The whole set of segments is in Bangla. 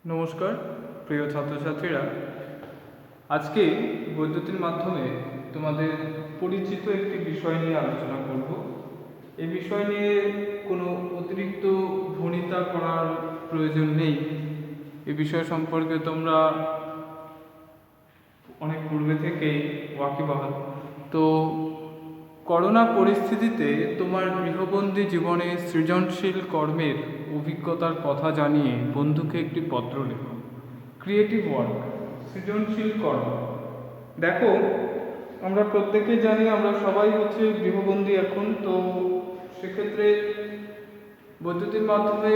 নমস্কার প্রিয় ছাত্রছাত্রীরা, আজকে বৈদ্যুতিন মাধ্যমে তোমাদের পরিচিত একটি বিষয় নিয়ে আলোচনা করব। এই বিষয় নিয়ে কোনো অতিরিক্ত ভণিতা করার প্রয়োজন নেই। এই বিষয় সম্পর্কে তোমরা অনেক পূর্বে থেকেই ওয়াকিবহাল। তো করোনা পরিস্থিতিতে তোমার গৃহবন্দী জীবনে সৃজনশীল কর্মের অভিজ্ঞতার কথা জানিয়ে বন্ধুকে একটি পত্র লেখো। ক্রিয়েটিভ ওয়ার্ক, সৃজনশীল কর্ম। দেখো, আমরা প্রত্যেকেই জানি আমরা সবাই হচ্ছে গৃহবন্দী এখন। তো সেক্ষেত্রে বৈদ্যুতিন মাধ্যমে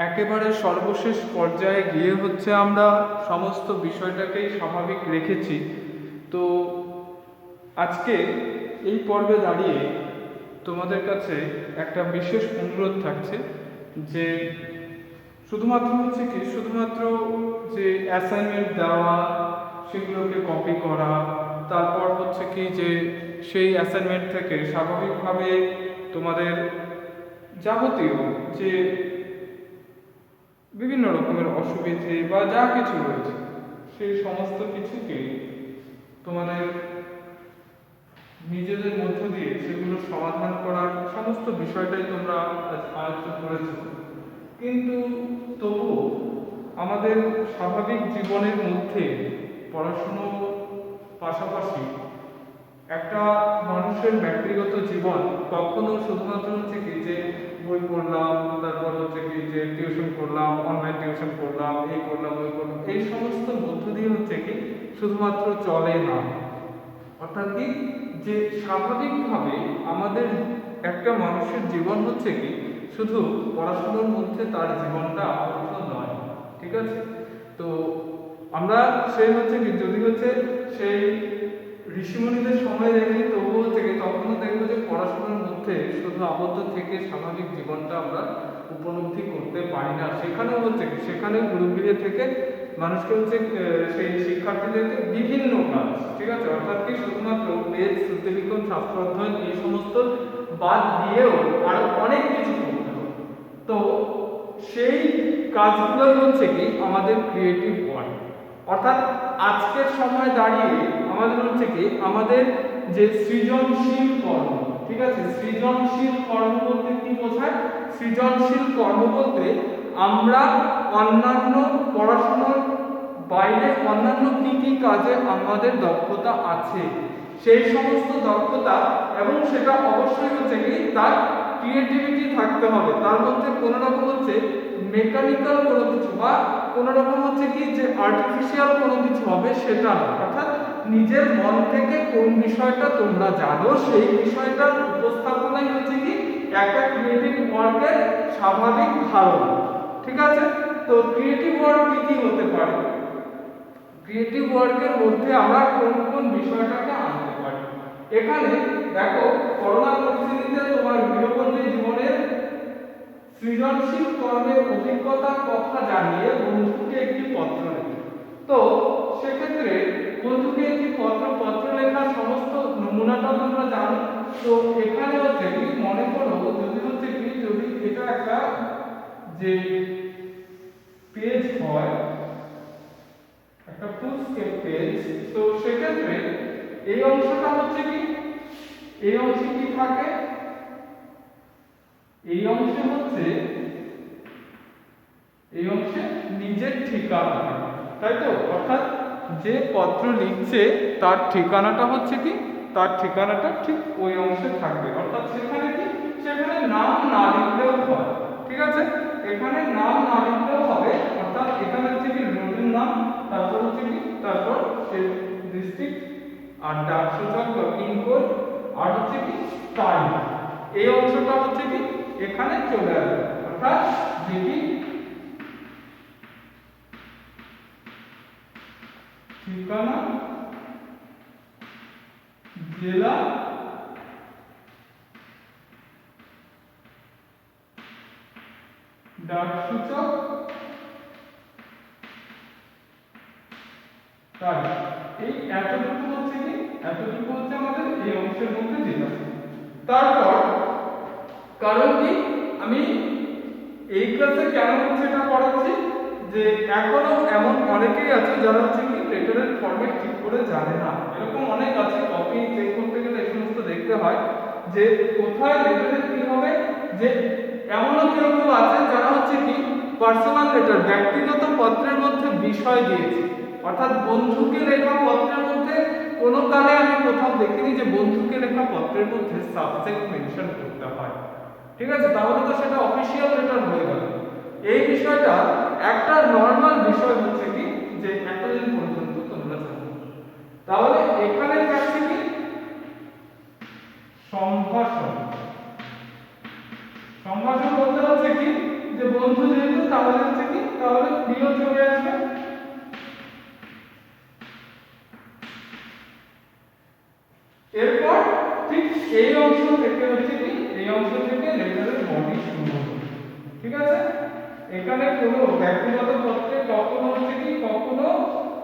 একেবারে সর্বশেষ পর্যায়ে গিয়ে হচ্ছে আমরা সমস্ত বিষয়টাকেই স্বাভাবিক রেখেছি। তো আজকে এই পর্বে দাঁড়িয়ে তোমাদের কাছে একটা বিশেষ অনুরোধ থাকছে যে শুধুমাত্র যে অ্যাসাইনমেন্ট দেওয়া, সেগুলোকে কপি করা, তারপর হচ্ছে কি যে সেই অ্যাসাইনমেন্ট থেকে স্বাভাবিকভাবে তোমাদের যাবতীয় যে বিভিন্ন রকমের অসুবিধে বা যা কিছু রয়েছে সেই সমস্ত কিছুকে তোমাদের নিজেদের মধ্য দিয়ে সেগুলো সমাধান করার সমস্ত বিষয়টাই তোমরা আয়ত্ত করেছ। কিন্তু তবুও আমাদের স্বাভাবিক জীবনের মধ্যে পড়াশুনোর পাশাপাশি একটা মানুষের ব্যক্তিগত জীবন কখনো শুধুমাত্র হচ্ছে কি যে বই পড়লাম, তারপর হচ্ছে কি যে টিউশন করলাম, অনলাইন টিউশন করলাম, এই করলাম ওই করলাম, এই সমস্ত মধ্য দিয়ে হচ্ছে কি শুধুমাত্র চলে না। অর্থাৎ কি যে স্বাভাবিকভাবে আমাদের একটা মানুষের জীবন হচ্ছে কি শুধু পড়াশোনার মধ্যে তার জীবনটা আবদ্ধ নয়। ঠিক আছে? তো আমরা সেই হচ্ছে কি যদি হচ্ছে সেই ঋষিমণিদের সময় দেখি তবুও হচ্ছে কি তখনও দেখবো যে পড়াশোনার মধ্যে শুধু আবদ্ধ থেকে স্বাভাবিক জীবনটা আমরা উপলব্ধি করতে পারি না। সেখানেও হচ্ছে কি সেখানেও গুরুগৃহে থেকে মানুষকে হচ্ছে সেই শিক্ষার্থীদেরকে বিভিন্ন কাজ, ঠিক আছে, অর্থাৎ কি শুধুমাত্র বেদ, শ্রুতিলিখন, শাস্ত্র অধ্যয়ন এই সমস্ত বাদ দিয়েও আরো অনেক কিছু করতে হবে। তো সেই কাজগুলোই হচ্ছে কি আমাদের ক্রিয়েটিভ ওয়ার্ক। অর্থাৎ আজকের সময় দাঁড়িয়ে আমাদের হচ্ছে কি আমাদের যে সৃজনশীল কর্ম, ঠিক আছে, সৃজনশীল কর্ম বলতে কি বোঝায়? সৃজনশীল কর্ম বলতে আমরা অন্যান্য পড়াশোনার বাইরে অন্যান্য কি কি কাজে আমাদের দক্ষতা আছে সেই সমস্ত দক্ষতা, এবং সেটা অবশ্যই হচ্ছে কি তার ক্রিয়েটিভিটি থাকতে হবে। তার মধ্যে কোনো রকম হচ্ছে মেকানিক্যাল কোনো কিছু বা কোনো রকম হচ্ছে কি যে আর্টিফিশিয়াল কোনো কিছু হবে সেটা না। অর্থাৎ নিজের মন থেকে কোন বিষয়টা তোমরা জানো সেই বিষয়টার উপস্থাপনাই হচ্ছে কি একটা ক্রিয়েটিভ ওয়ার্কের স্বাভাবিক ধারণা। ঠিক আছে? তো ক্রিয়েটিভ ওয়ার্ক কি কি হতে পারে? ক্রিয়েটিভ ওয়ার্কের মধ্যে আমরা কোন কোন বিষয়টাকে আনতে পারি? এখানে দেখো, করোনা পরিস্থিতিতে তোমার গৃহবন্দী জীবনের সৃজনশীল কর্মের অভিজ্ঞতার কথা জানিয়ে বন্ধুকে একটি পত্র লেখো। তো সেক্ষেত্রে বন্ধুকে একটি পত্র লেখার সমস্ত নমুনাটা তোমরা জানো। তো এখানে হচ্ছে কি মনে করো যদি এটা একটা যে পেজ হয়, একটা ফুল স্কেপ পেজ, তো সেক্ষেত্রে এই অংশটা হচ্ছে কি এই অংশে কি থাকে? এই অংশে হচ্ছে এই অংশে নিজের ঠিকানা থাকে, তাই তো? অর্থাৎ যে পত্র লিখছে তার ঠিকানাটা হচ্ছে কি তার ঠিকানাটা ঠিক ওই অংশে থাকবে। অর্থাৎ সেখানে কি সেখানে নাম না লিখলেও হয়। ঠিক আছে? এখানে নাম না লিখলেও হবে। অর্থাৎ এখানে হচ্ছে কি রোডের নাম, তারপর হচ্ছে কি তারপর ডিস্ট্রিক্ট আর ডাকসূচক বা পিনকোড আর হচ্ছে কি টাইম, এই অংশটা হচ্ছে কি এখানে চলে আসবে। অর্থাৎ যেটি ঠিকানা, জেলা, ডাকসূচক, তারিখ, এই এতটুকু হচ্ছে আমাদের এই অংশের মধ্যে যেটা। তারপর কারণ কি আমি এই ক্লাসে কেন হচ্ছে এটা পড়াচ্ছি যে এখনো এমন অনেকেই আছে যারা হচ্ছে কি লেটারের ফরম্যাট ঠিক করে জানে না। এরকম অনেক আছে, কপি চেক করতে গেলে এই সমস্ত দেখতে হয় যে কোথায় লেটারের কি হবে। যে এমনও কেউ কেউ আছে যারা হচ্ছে কি পার্সোনাল লেটার, ব্যক্তিগত পত্রের মধ্যে বিষয় দিয়েছে, অর্থাৎ বন্ধুকে লেখা পত্রের মধ্যে কোনো কালে আমি কোথাও দেখিনি যে বন্ধুকে লেখা পত্রের মধ্যে সাবজেক্ট মেনশন করতে হয়। ঠিক আছে, তাহলে তো সেটা অফিসিয়াল লেটার হয়ে গেল। এই বিষয়টা একটা নরমাল বিষয় হচ্ছে কি যে এতদিন পর্যন্ত তোমরা জানো। তাহলে এখানে থাকছে কি সম্ভাষণ। সম্ভাষণ বলতে হচ্ছে কি যে বন্ধু যেহেতু তাহলে হচ্ছে কি তাহলে প্রিয় চলে আসবে। এরপর ঠিক এই অংশ থেকে হচ্ছে কি এই অংশ থেকে লেটারের বডি শুরু হবে। ঠিক আছে, এখানে কোনো ব্যক্তিগত পত্রে কখনো হচ্ছে কি কখনো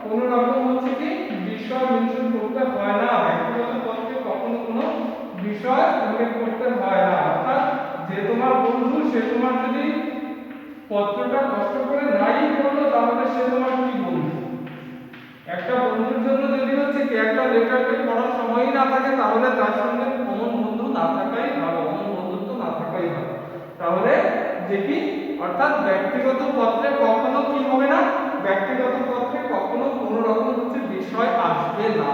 কোনো রকম হচ্ছে কি বিষয় মেনশন করতে হয় না। ব্যক্তিগত পত্রে কখনো কোনো বিষয় উল্লেখ করতে হয় না। অর্থাৎ যে তোমার বন্ধু সে তোমার যদি পত্রটা কষ্ট করে নাই পড়লো তাহলে সে তোমার কি বন্ধু। একটা বন্ধুর জন্য যদি হচ্ছে কি একটা লেটারকে পড়ার সময়ই না থাকে তাহলে তার সঙ্গে অমন বন্ধু না থাকাই ভালো, অমন বন্ধুত্ব না থাকাই ভালো। তাহলে যে কি অর্থাৎ ব্যক্তিগত পত্রে কখনো কি হবে না, ব্যক্তিগত পত্রে কখনো কোনো রকম হচ্ছে বিষয় আসবে না।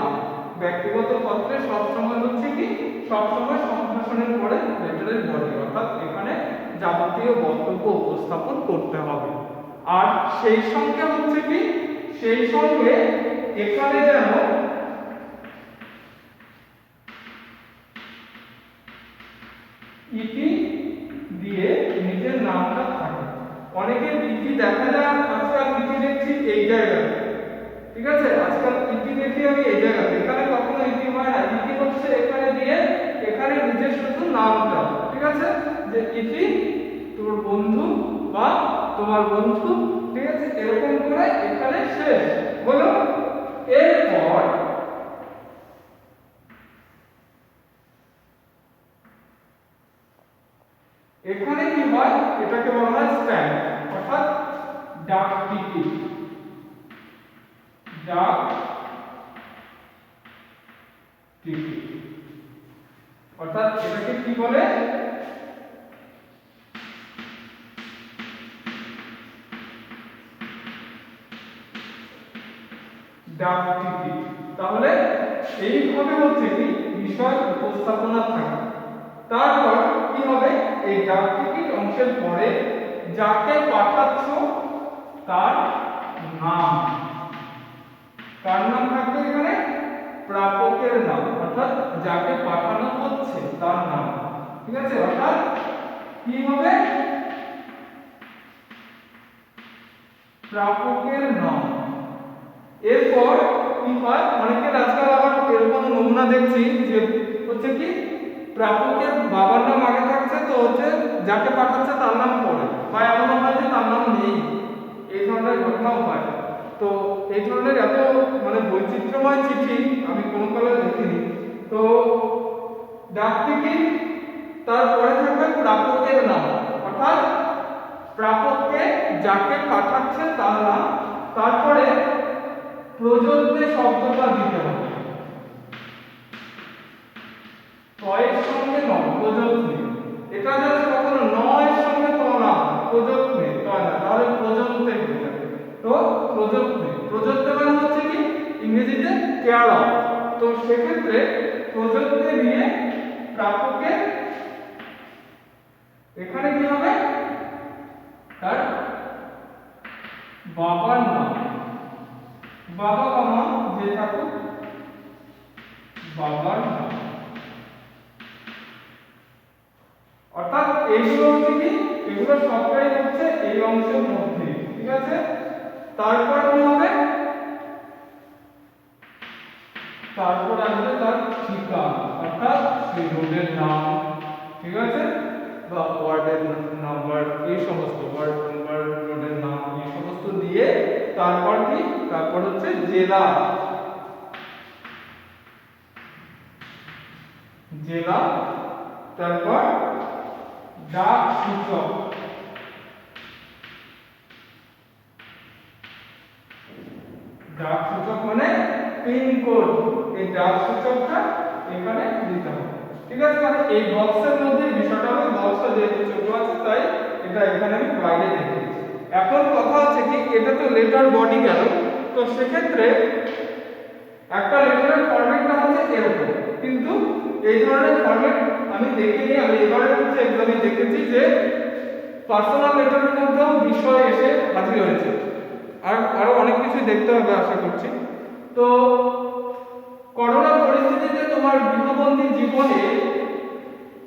ব্যক্তিগত পত্রে সবসময় হচ্ছে কি সবসময় সম্ভাষণের পরে লেটারের বডি, অর্থাৎ এখানে যাবতীয় বক্তব্য উপস্থাপন করতে হবে। আর সেই সঙ্গে হচ্ছে কি সেই সঙ্গে এখানে যেন ইতি দিয়ে নিজের নামটা থাকে। অনেকে ইতি দেখা যায়, আজকাল ইতি দেখছি এই জায়গায়। ঠিক আছে, আজকাল ইতি দেখি আমি এই জায়গায়, এখানে কখনো ইতি হয় না। ইতি হচ্ছে এখানে দিয়ে এখানে নিজের শুধু নামটা। ঠিক আছে, যে ইতি তোর বন্ধু বা তোমার বন্ধু। ঠিক আছে, এরকম করে এখানে শেষ হলো। এরপর এখানে কি হয় এটাকে বলা হয় স্ট্যাম্প, অর্থাৎ ডাক টিকিট। ডাক টিকিট অর্থাৎ এটাকে কি বলে ডাক টিকিট। তাহলে এইভাবে হচ্ছে কি বিষয় উপস্থাপনা থাকে। তারপর কি হবে এই ডাক টিকিট অংশের পরে যাকে পাঠাচ্ছ তার নাম, কার নাম থাকবে এখানে প্রাপকের নাম, অর্থাৎ যাকে পাঠানো হচ্ছে তার নাম। ঠিক আছে, অর্থাৎ কি হবে প্রাপকের নাম। এরপর কি হয় অনেকের আজকাল আবার এরকম নমুনা দেখছি যে হচ্ছে কি প্রাপকের বাবার নাম আগে থাকছে তো হচ্ছে যাকে পাঠাচ্ছে তার নাম পড়ে, বা এমন হয় যে তার নাম নেই। এই ধরনের ঘটনাও হয়। তো এই ধরনের এত মানে বৈচিত্র্যময় চিঠি আমি কোনো কালে দেখিনি। তো ডাক টিকিট তারপরে থাকবে প্রাপকের নাম, অর্থাৎ প্রাপককে যাকে পাঠাচ্ছে তার নাম। তারপরে প্রযোজ্য শব্দটা দিতে হবে, তয়ের সঙ্গে ন প্রযোজ্য। এটা যাতে কখনো নয়ের সঙ্গে তো না প্রযোজ্য তয় না, তাহলে প্রযোজ্য হয়ে যাবে। তো প্রযোজ্য প্রযোজ্য মানে হচ্ছে কি ইংরেজিতে কেয়ার অফ। তো সেক্ষেত্রে প্রযোজ্য নিয়ে প্রাপকে এখানে কি হবে তার বাবার নাম, বাবা বা মা যে থাকুক বাবার নাম। অর্থাৎ এইগুলো হচ্ছে কি এগুলো সবটাই হচ্ছে এই অংশের মধ্যে। ঠিক আছে, তারপর কি হবে তারপর আসবে তার ঠিকানা, অর্থাৎ সেই রোডের নাম। ঠিক আছে, বা ওয়ার্ডের নাম্বার, এই সমস্ত ওয়ার্ড নাম্বার রোডের নাম এই সমস্ত দিয়ে তারপর কি তারপর হচ্ছে জেলা, জেলা। তারপর ডাক সূচক, ডাক সূচক মানে পিন কোড, এই ডাক সূচকটা এখানে দিতে হবে। ঠিক আছে, মানে এই বক্সের মধ্যে বিষয়টা হবে, বক্সটা যেহেতু ছোট আছে তাই এটা এখানে আমি বাইরে রেখেছি। এখন কথা হচ্ছে কি, এটা তো লেটার বডি গেল, তো সেক্ষেত্রে একটা লেটারের ফরম্যাটটা হচ্ছে এরকম, কিন্তু এই ধরনের ফরম্যাট আমি দেখিনি, আমি এবারে হচ্ছে এক্সামে দেখেছি যে পার্সোনাল লেটারের মধ্যেও বিষয় এসে হাজির হয়েছে, আর আরো অনেক কিছু দেখতে হবে আশা করছি। তো করোনা পরিস্থিতিতে তোমার গৃহবন্দী জীবনে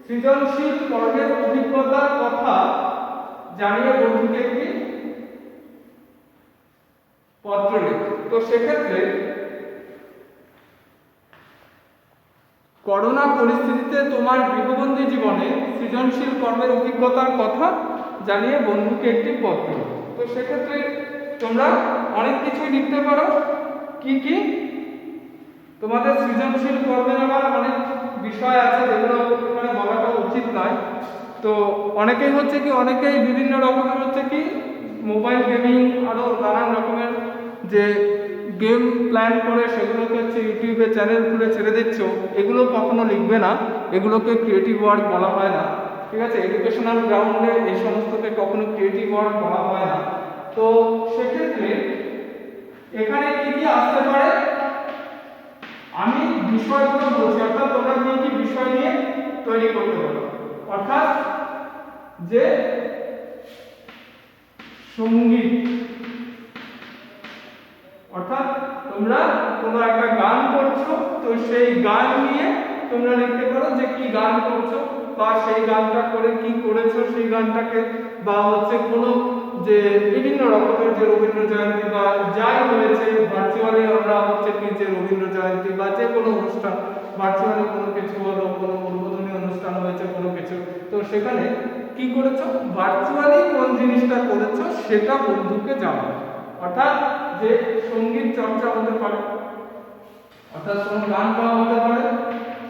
সৃজনশীল কর্মের অভিজ্ঞতার কথা জানিয়ে বন্ধুকে একটি পত্র লেখো। তো সেক্ষেত্রে করোনা পরিস্থিতিতে তোমার গৃহবন্দী জীবনে সৃজনশীল কর্মের অভিজ্ঞতার কথা জানিয়ে বন্ধুকে একটি পত্র। তো সেক্ষেত্রে তোমরা অনেক কিছুই লিখতে পারো। কি কি তোমাদের সৃজনশীল কর্মের আবার অনেক বিষয় আছে যেগুলো এখানে বলাটা উচিত নয়। তো অনেকেই হচ্ছে কি, অনেকেই বিভিন্ন রকমের হচ্ছে কি মোবাইল গেমিং আরও নানান রকমের যে গেম প্ল্যান করে সেগুলোকে হচ্ছে ইউটিউবে চ্যানেল খুলে ছেড়ে দিচ্ছ, এগুলো কখনো লিখবে না, এগুলোকে ক্রিয়েটিভ ওয়ার্ক বলা হয় না। ঠিক আছে, এডুকেশনাল গ্রাউন্ডে এই সমস্তকে কখনো ক্রিয়েটিভ ওয়ার্ক বলা হয় না। তো সেক্ষেত্রে এখানে কি কি আসতে পারে আমি বিষয়গুলো বলছি, অর্থাৎ তোমরা কি কি বিষয় নিয়ে তৈরি করতে পারো। অর্থাৎ যে সঙ্গীত, অর্থাৎ তোমরা কোনো একটা গান করছো, তো সেই গান নিয়ে তোমরা লিখতে পারো যে কি গান করছো, বা সেই গানটা করে কি করেছো সেই গানটাকে, বা হচ্ছে কোনো যে বিভিন্ন রকমের যে রবীন্দ্র জয়ন্তী বা যাই হয়েছে ভার্চুয়ালি, আমরা হচ্ছে কি যে রবীন্দ্র জয়ন্তী বা যে কোনো অনুষ্ঠান ভার্চুয়ালি কোনো কিছু হলো, কোনো উদ্বোধনী অনুষ্ঠান হয়েছে কোনো কিছু, তো সেখানে কি করেছো, ভার্চুয়ালি কোন জিনিসটা করেছো সেটা বন্ধুকে জানাও। অর্থাৎ যে সঙ্গীত চর্চা হতে পারে, অর্থাৎ কোনো গান গাওয়া হতে পারে,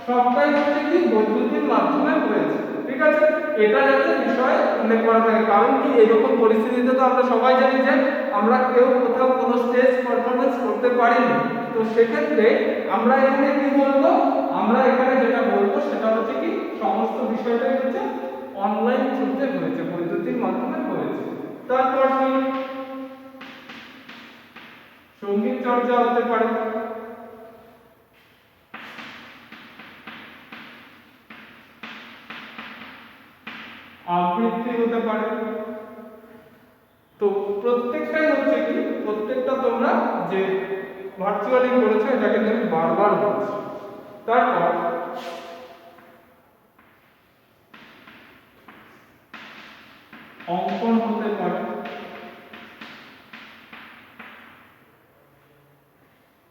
সবটাই হচ্ছে কি বৈদ্যুতিক মাধ্যমে হয়েছে। ঠিক আছে, এটা যাতে বিষয় উল্লেখ করা থাকে, কারণ কি এরকম পরিস্থিতিতে তো আমরা সবাই জানি যে আমরা কেউ কোথাও কোনো স্টেজ পারফরমেন্স করতে পারিনি। তো সেক্ষেত্রে আমরা এখানে কি বলবো, আমরা এখানে যেটা বলবো সেটা হচ্ছে কি সমস্ত বিষয়টাই হচ্ছে অনলাইন থ্রুতে হয়েছে, বৈদ্যুতিক মাধ্যমে হয়েছে। তারপর কি সঙ্গীত চর্চা হতে পারে, আবৃত্তি হতে পারে। তো প্রত্যেকটাই হচ্ছে কি, প্রত্যেকটা তোমরা যে ভার্চুয়ালি করেছো এটাকে তুমি বারবার বলছো। তারপর অঙ্কন হতে পারে,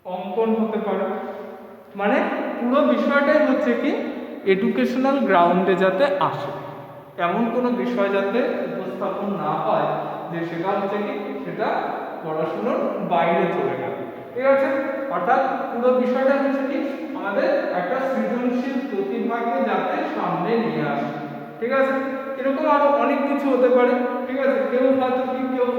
অঙ্কন হতে পারে, মানে পুরো বিষয়টাই হচ্ছে কি এডুকেশনাল গ্রাউন্ডে যাতে আসে, এমন কোনো বিষয় যাতে উপস্থাপন না হয় যে সেটা হচ্ছে কি সেটা পড়াশোনার বাইরে চলে গেল। ঠিক আছে, অর্থাৎ পুরো বিষয়টা হচ্ছে কি আমাদের একটা সৃজনশীল প্রতিভাকে যাতে সামনে নিয়ে আসে। ঠিক আছে, এরকম আরো অনেক কিছু হতে পারে। ঠিক আছে, কেউ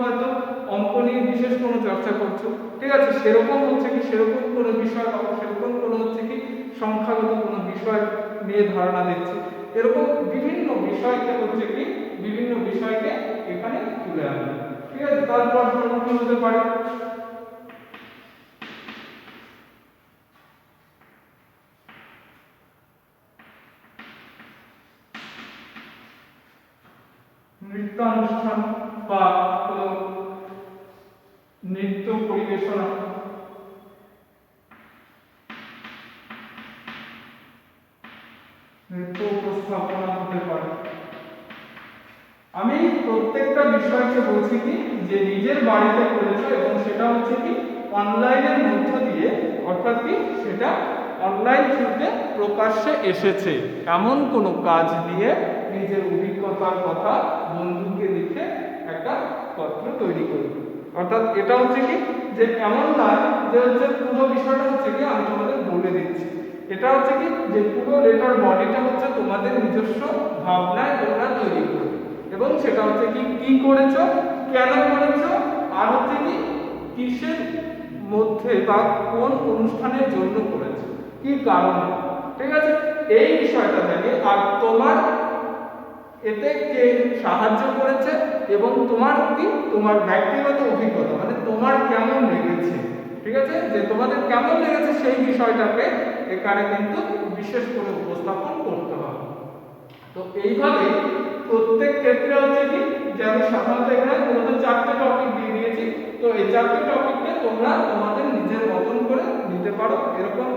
হয়তো অঙ্ক নিয়ে বিশেষ কোনো চর্চা করছো। ঠিক আছে, সেরকম হচ্ছে কি সেরকম কোনো বিষয় বা সেরকম কোনো হচ্ছে কি সংখ্যাগত কোনো বিষয় নিয়ে ধারণা দিচ্ছে, এরকম বিভিন্ন বিষয়কে হচ্ছে কি বিভিন্ন বিষয়কে এখানে তুলে আনবে। ঠিক আছে, তারপর কি হতে পারে, নৃত্যানুষ্ঠান বা কোনো নৃত্য পরিবেশনা, নৃত্য উপস্থাপনা হতে পারে। আমি প্রত্যেকটা বিষয়কে বলছি কি যে নিজের বাড়িতে করেছো এবং সেটা হচ্ছে কি অনলাইনের মধ্য দিয়ে, অর্থাৎ কি সেটা অনলাইন থ্রুতে প্রকাশ্যে এসেছে এমন কোনো কাজ নিয়ে নিজের অভিজ্ঞতার কথা বন্ধুকে লিখে একটা পত্র তৈরি করবে। অর্থাৎ এটা হচ্ছে কি যে এমন নয় যে হচ্ছে পুরো বিষয়টা হচ্ছে কি আমি তোমাদের বলে দিচ্ছি, এটা হচ্ছে কি যে পুরো লেটার বডিটা হচ্ছে তোমাদের নিজস্ব ভাবনায় তোমরা তৈরি করবে, এবং সেটা হচ্ছে কি কি করেছো, কেন করেছো, আর হচ্ছে কি কিসের মধ্যে বা কোন অনুষ্ঠানের জন্য করেছো, কি কারণে, ঠিক আছে, এই বিষয়টা জানি। আর তোমার এতে কে সাহায্য করেছে এবং তোমার কি তোমার ব্যক্তিগত অভিজ্ঞতা, মানে তোমার কেমন লেগেছে, ঠিক আছে, যে তোমাদের কেমন লেগেছে সেই বিষয়টাকে এখানে কিন্তু বিশেষ করে উপস্থাপন করতে হবে। তো এইভাবে প্রত্যেক ক্ষেত্রে হচ্ছে কি যে আমি সাধারণত এখানে মূলত 4টে টপিক দিয়ে দিয়েছি। তো এই 4টে টপিককে তোমরা তোমাদের নিজের মতন করে নিতে পারো। এরকম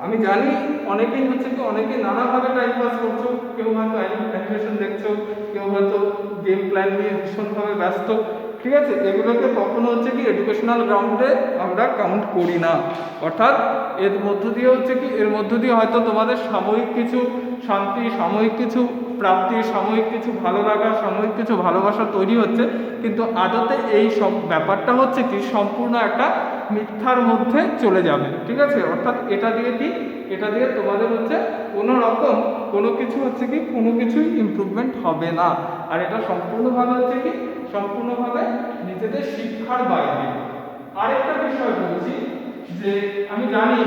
আমি জানি অনেকেই হচ্ছে কি অনেকে নানাভাবে টাইম পাস করছো, কেউ হয়তো অ্যানিমেশন দেখছো, কেউ হয়তো গেম প্ল্যান নিয়ে ভীষণভাবে ব্যস্ত, ঠিক আছে, এগুলোকে কখনো হচ্ছে কি এডুকেশনাল গ্রাউন্ডে আমরা কাউন্ট করি না। অর্থাৎ এর মধ্য দিয়ে হচ্ছে কি এর মধ্য দিয়ে হয়তো তোমাদের সাময়িক কিছু শান্তি, সাময়িক কিছু প্রাপ্তি, সাময়িক কিছু ভালো লাগা, সাময়িক কিছু ভালোবাসা তৈরি হচ্ছে, কিন্তু আদতে এই সব ব্যাপারটা হচ্ছে কি সম্পূর্ণ একটা মিথ্যার মধ্যে চলে যাবে, ঠিক আছে। অর্থাৎ এটা দিয়ে কি এটা দিয়ে তোমাদের হচ্ছে কোনো রকম কোনো কিছু হচ্ছে কি কোনো কিছুই ইমপ্রুভমেন্ট হবে না। আর এটা সম্পূর্ণভাবে হচ্ছে কি সম্পূর্ণভাবে নিজেদের শিক্ষার বাইরে। আরেকটা বিষয় বলছি যে আমি জানি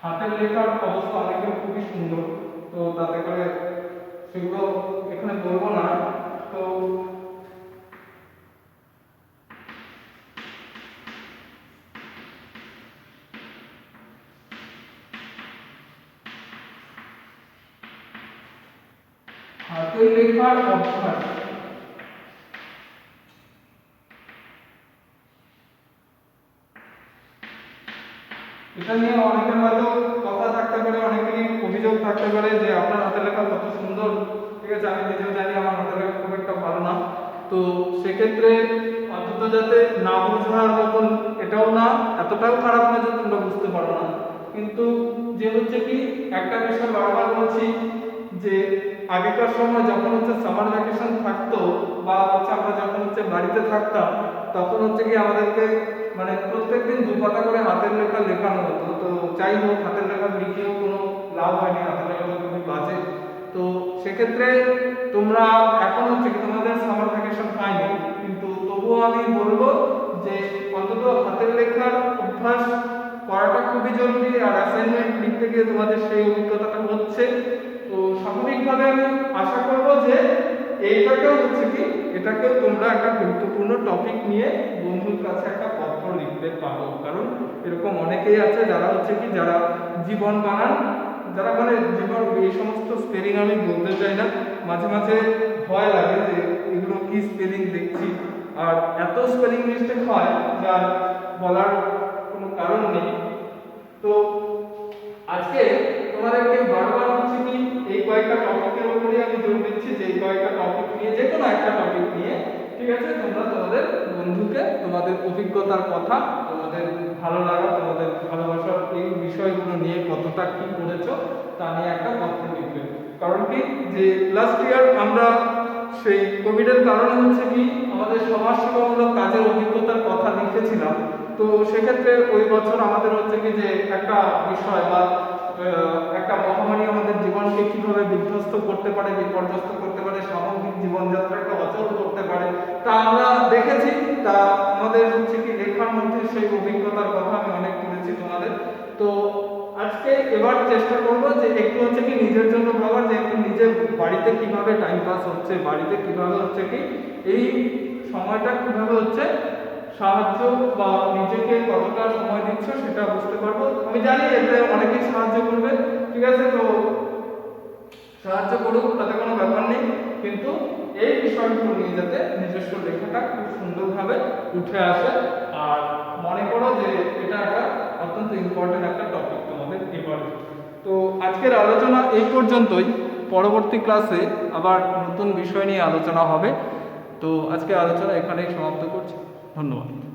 হাতের লেখার অবস্থা অনেকের খুবই সুন্দর, তো তাতে করে সেগুলো এখানে বলবো না। তো হাতের লেখার অভ্যাস, এটা নিয়ে অনেকের হয়তো কথা থাকতে পারে, অনেকেরই অভিযোগ থাকতে পারে যে আপনার হাতের লেখা কত সুন্দর, ঠিক আছে, আমি নিজেও জানি আমার হাতের লেখা খুব একটা ভালো না। তো সেক্ষেত্রে অন্তত যাতে না বোঝার মতন এটাও না, এতটাও খারাপ না যে তোমরা বুঝতে পারো না, কিন্তু যে হচ্ছে কি একটা বিষয় বারবার বলছি যে আগেকার সময় যখন হচ্ছে সামার ভ্যাকেশন থাকতো বা হচ্ছে আমরা যখন হচ্ছে বাড়িতে থাকতাম, তখন হচ্ছে কি আমাদেরকে মানে প্রত্যেকদিন 2 পাতা করে হাতের লেখা লেখানো হতো। তো যাই হোক, হাতের লেখা লিখেও কোনো লাভ হয়নি, হাতের লেখা খুবই বাজে। তো সেক্ষেত্রে তোমরা এখন হচ্ছে কি তোমাদের সামার ভ্যাকেশন পাইনি, কিন্তু তবুও আমি বলবো যে অন্তত হাতের লেখার অভ্যাস করাটা খুবই জরুরি। আর অ্যাসাইনমেন্ট লিখতে গিয়ে তোমাদের সেই অভিজ্ঞতাটা হচ্ছে, তো স্বাভাবিকভাবে আমি আশা করবো যে এইটাকেও হচ্ছে কি এটাকেও তোমরা একটা গুরুত্বপূর্ণ টপিক নিয়ে বন্ধুর কাছে একটা পত্র লিখতে পারো। কারণ এরকম অনেকেই আছে যারা হচ্ছে কি যারা জীবন বানান, যারা মানে জীবন, এই সমস্ত স্পেলিং আমি বলতে চাই না, মাঝে মাঝে ভয় লাগে যে এগুলো কি স্পেলিং দেখছি, আর এত স্পেলিং মিস্টেক হয় যা বলার কোনো কারণ নেই। তো আজকে তোমাদেরকে বারবার হচ্ছে কি এই কয়েকটা টপিকের উপরে আমি জোর দিচ্ছি যে এই কয়েকটা টপিক নিয়ে যে কোনো একটা টপিক নিয়ে, ঠিক আছে, তোমরা তোমাদের বন্ধুকে তোমাদের অভিজ্ঞতার কথা, তোমাদের ভালো লাগা, তোমাদের ভালোবাসার এই বিষয়গুলো নিয়ে কতটা কি করেছো তা নিয়ে একটা পত্র লিখবে। কারণ কি যে লাস্ট ইয়ার আমরা সেই কোভিডের কারণে হচ্ছে কি আমাদের সমাজসেবামূলক কাজের অভিজ্ঞতার কথা লিখেছিলাম। তো সেক্ষেত্রে ওই বছর আমাদের হচ্ছে কি যে একটা বিষয় বা একটা মহামারী আমাদের জীবনকে কিভাবে বিধ্বস্ত করতে পারে, বিপর্যস্ত করতে পারে, সামগ্রিক জীবনযাত্রাকে অচল করতে পারে, তা আমরা দেখেছি। তা আমাদের হচ্ছে কি লেখার মধ্যে সেই অভিজ্ঞতার কথা আমি অনেক করেছি তোমাদের। তো আজকে এবার চেষ্টা করবো যে একটু হচ্ছে কি নিজের জন্য ভাবার, যে একটু নিজের বাড়িতে কিভাবে টাইম পাস হচ্ছে, বাড়িতে কিভাবে হচ্ছে কি এই সময়টা কিভাবে হচ্ছে সাহায্য বা নিজেকে কতটা সময় দিচ্ছ সেটা বুঝতে পারবো। আমি জানি এতে অনেকেই সাহায্য করবে, ঠিক আছে, তো সাহায্য করুক, তাতে কোনো ব্যাপার নেই, কিন্তু এই বিষয়গুলো নিয়ে যাতে নিজস্ব লেখাটা খুব সুন্দরভাবে উঠে আসে। আর মনে করো যে এটা একটা অত্যন্ত ইম্পর্টেন্ট একটা টপিক তোমাদের এবারে। তো আজকের আলোচনা এই পর্যন্তই, পরবর্তী ক্লাসে আবার নতুন বিষয় নিয়ে আলোচনা হবে। তো আজকে আলোচনা এখানেই সমাপ্ত করছি, ধন্যবাদ।